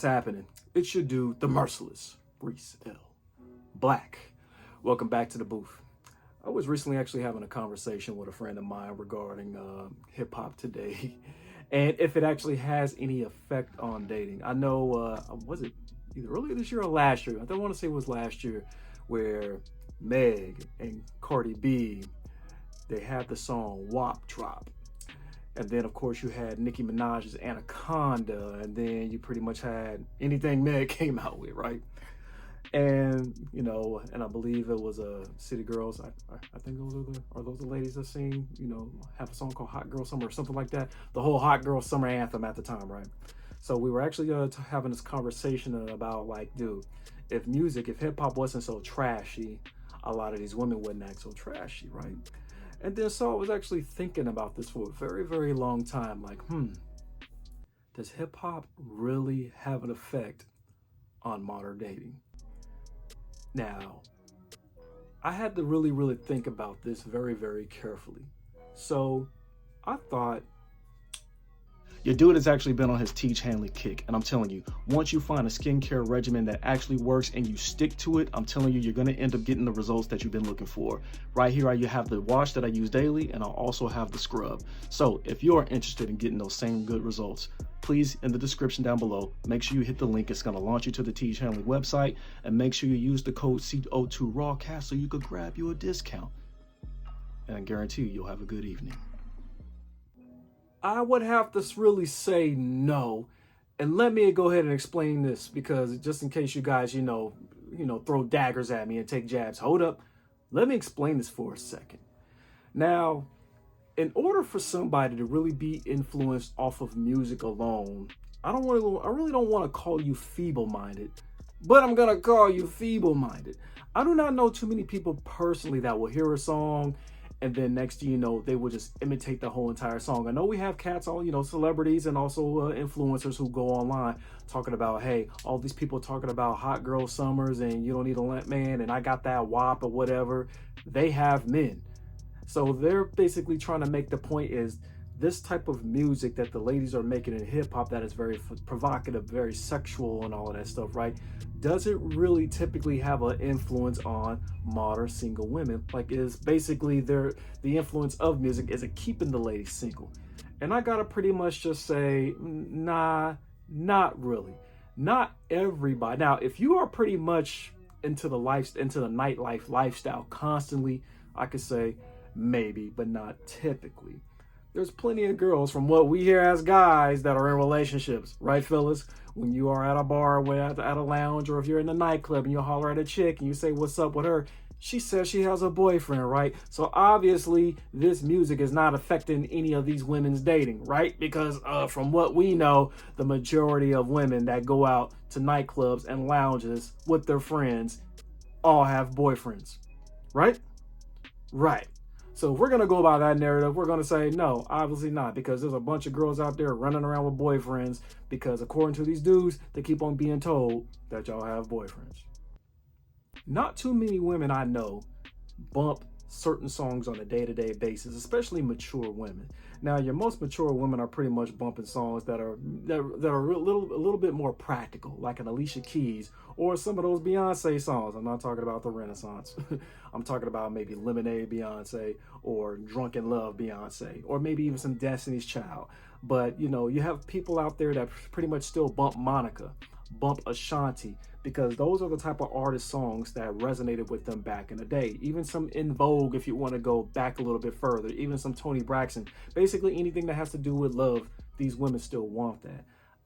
happening? It's your dude, the merciless Reese L. Black. Welcome back to the booth. I was recently actually having a conversation with a friend of mine regarding hip hop today, and if it actually has any effect on dating. I know, was it either earlier this year or last year? I don't want to say it was last year, where Meg and Cardi B, they had the song WAP drop. And then, of course, you had Nicki Minaj's Anaconda, and then you pretty much had anything Meg came out with, right? And, you know, and I believe it was City Girls. I think those are those the ladies that sing, you know, have a song called Hot Girl Summer or something like that. The whole Hot Girl Summer anthem at the time, right? So we were actually having this conversation about, like, dude, if hip hop wasn't so trashy, a lot of these women wouldn't act so trashy, right? And then so I was actually thinking about this for a very, very long time. Like, does hip hop really have an effect on modern dating? Now, I had to really, really think about this very, very carefully. So I thought, your dude has actually been on his Teach Hanley kick, and I'm telling you, once you find a skincare regimen that actually works and you stick to it, I'm telling you, you're going to end up getting the results that you've been looking for. Right here, I have the wash that I use daily, and I also have the scrub. So if you're interested in getting those same good results, please, in the description down below, make sure you hit the link. It's going to launch you to the Teach Hanley website, and make sure you use the code CO2RAWCAST so you could grab you a discount. And I guarantee you'll have a good evening. I would have to really say no. And let me go ahead and explain this, because just in case you guys, you know, throw daggers at me and take jabs. Hold up. Let me explain this for a second. Now, in order for somebody to really be influenced off of music alone, I really don't want to call you feeble-minded, but I'm going to call you feeble-minded. I do not know too many people personally that will hear a song and then next thing you know, they will just imitate the whole entire song. I know we have cats, all, you know, celebrities and also influencers who go online talking about, hey, all these people talking about hot girl summers and you don't need a lamp man and I got that WAP or whatever. They have men. So they're basically trying to make the point is this type of music that the ladies are making in hip hop that is very provocative, very sexual and all of that stuff, right? Does it really typically have an influence on modern single women? Like, is basically the influence of music, is it keeping the ladies single? And I gotta pretty much just say, nah, not really. Not everybody. Now, if you are pretty much into the nightlife lifestyle constantly, I could say maybe, but not typically. There's plenty of girls, from what we hear as guys, that are in relationships, right, fellas? When you are at a bar, or at a lounge, or if you're in a nightclub and you holler at a chick and you say, what's up with her? She says she has a boyfriend, right? So obviously this music is not affecting any of these women's dating, right? Because from what we know, the majority of women that go out to nightclubs and lounges with their friends all have boyfriends, right? Right. So if we're going to go by that narrative, we're going to say, no, obviously not, because there's a bunch of girls out there running around with boyfriends because according to these dudes, they keep on being told that y'all have boyfriends. Not too many women I know bump certain songs on a day-to-day basis, especially mature women. Now, your most mature women are pretty much bumping songs that are a little bit more practical, like an Alicia Keys or some of those Beyonce songs. I'm not talking about the Renaissance. I'm talking about maybe Lemonade Beyonce or Drunken Love Beyonce, or maybe even some Destiny's Child. But, you know, you have people out there that pretty much still bump Monica, bump Ashanti, because those are the type of artist songs that resonated with them back in the day. Even some In Vogue, if you want to go back a little bit further, even some Toni Braxton. Basically anything that has to do with love, these women still want that.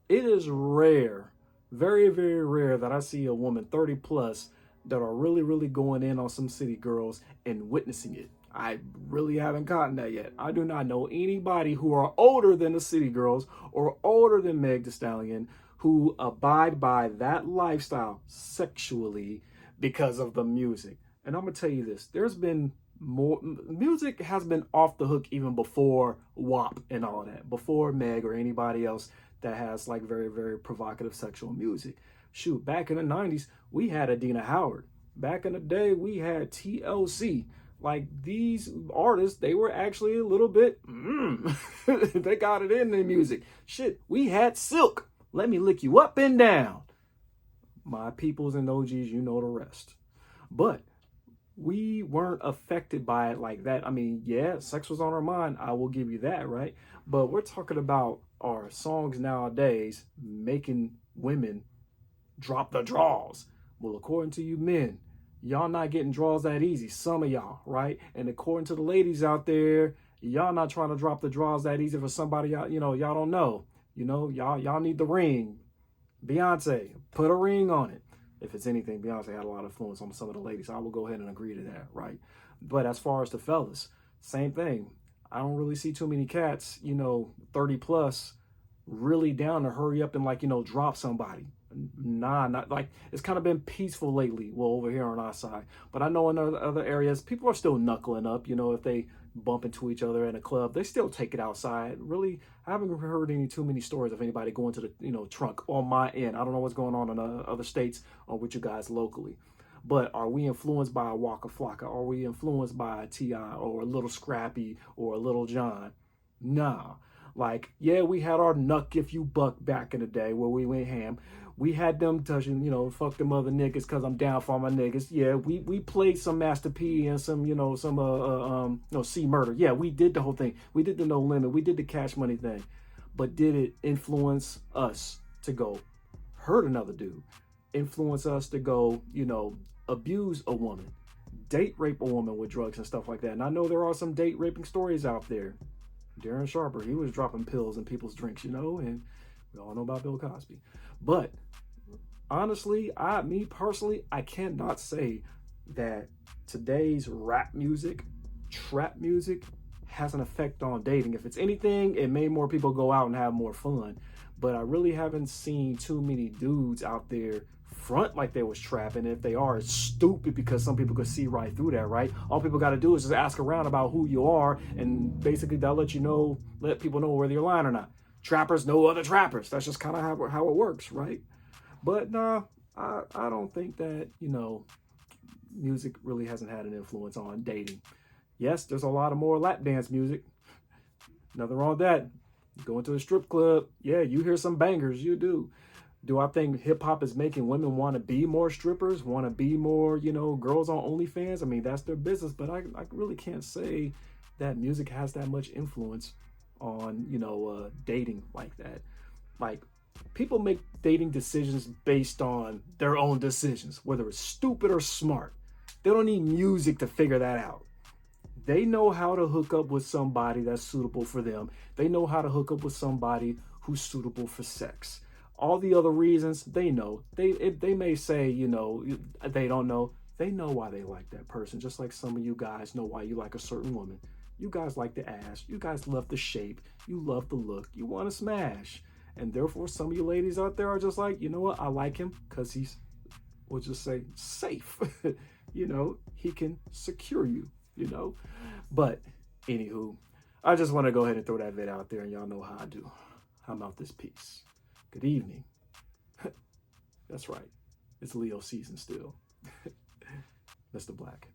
It is rare, very, very rare, that I see a woman 30 plus that are really, really going in on some city girls and witnessing it. I really haven't gotten that yet. I do not know anybody who are older than the city girls or older than Meg Thee Stallion who abide by that lifestyle sexually because of the music. And I'm gonna tell you this, there's been more, music has been off the hook even before WAP and all that, before Meg or anybody else that has like very, very provocative sexual music. Shoot, back in the 90s, we had Adina Howard. Back in the day, we had TLC. Like, these artists, they were actually a little bit, they got it in their music. Shit, we had Silk. Let me lick you up and down. My peoples and OGs, you know the rest. But we weren't affected by it like that. I mean, yeah, sex was on our mind. I will give you that, right? But we're talking about our songs nowadays making women drop the draws. Well, according to you men, y'all not getting draws that easy. Some of y'all, right? And according to the ladies out there, y'all not trying to drop the draws that easy for somebody y'all, y'all don't know. Y'all need the ring. Beyonce, put a ring on it. If it's anything, Beyonce had a lot of influence on some of the ladies. I will go ahead and agree to that, right? But as far as the fellas, same thing. I don't really see too many cats, 30 plus, really down to hurry up and drop somebody. Nah, not like, it's kind of been peaceful lately. Well, over here on our side, but I know in other areas, people are still knuckling up. If they bump into each other in a club, they still take it outside. Really, I haven't heard too many stories of anybody going to the trunk on my end. I don't know what's going on in other states or with you guys locally. But are we influenced by a Waka Flocka? Are we influenced by a T.I. or a Little Scrappy or a Little John? Nah. Like, yeah, we had our Nuck If You Buck back in the day where we went ham. We had them touching, fuck them other niggas because I'm down for my niggas. Yeah, we played some Master P and some, C Murder. Yeah, we did the whole thing. We did the No Limit. We did the Cash Money thing. But did it influence us to go hurt another dude? Influence us to go, abuse a woman? Date rape a woman with drugs and stuff like that? And I know there are some date raping stories out there. Darren Sharper, he was dropping pills in people's drinks, and we all know about Bill Cosby. But honestly, me personally, I cannot say that today's rap music, trap music, has an effect on dating. If it's anything, it made more people go out and have more fun. But I really haven't seen too many dudes out there front like they was trapping. If they are, it's stupid because some people could see right through that, right? All people got to do is just ask around about who you are, and basically they'll let people know whether you're lying or not. Trappers know other trappers. That's just kind of how it works, right? But nah, I don't think that, music really hasn't had an influence on dating. Yes, there's a lot of more lap dance music. Nothing wrong with that. Go into a strip club, yeah, you hear some bangers, you do. Do I think hip hop is making women want to be more strippers, want to be more, girls on OnlyFans? I mean, that's their business, but I really can't say that music has that much influence on, dating like that. Like, people make dating decisions based on their own decisions, whether it's stupid or smart. They don't need music to figure that out. They know how to hook up with somebody that's suitable for them. They know how to hook up with somebody who's suitable for sex. All the other reasons, they know. They may say, they don't know. They know why they like that person, just like some of you guys know why you like a certain woman. You guys like the ass. You guys love the shape. You love the look. You want to smash. And therefore, some of you ladies out there are just like, you know what? I like him because he's, we'll just say, safe. He can secure you, But, anywho, I just want to go ahead and throw that vid out there, and y'all know how I do. I'm out this piece. Good evening. That's right. It's Leo season still. Mr. Black.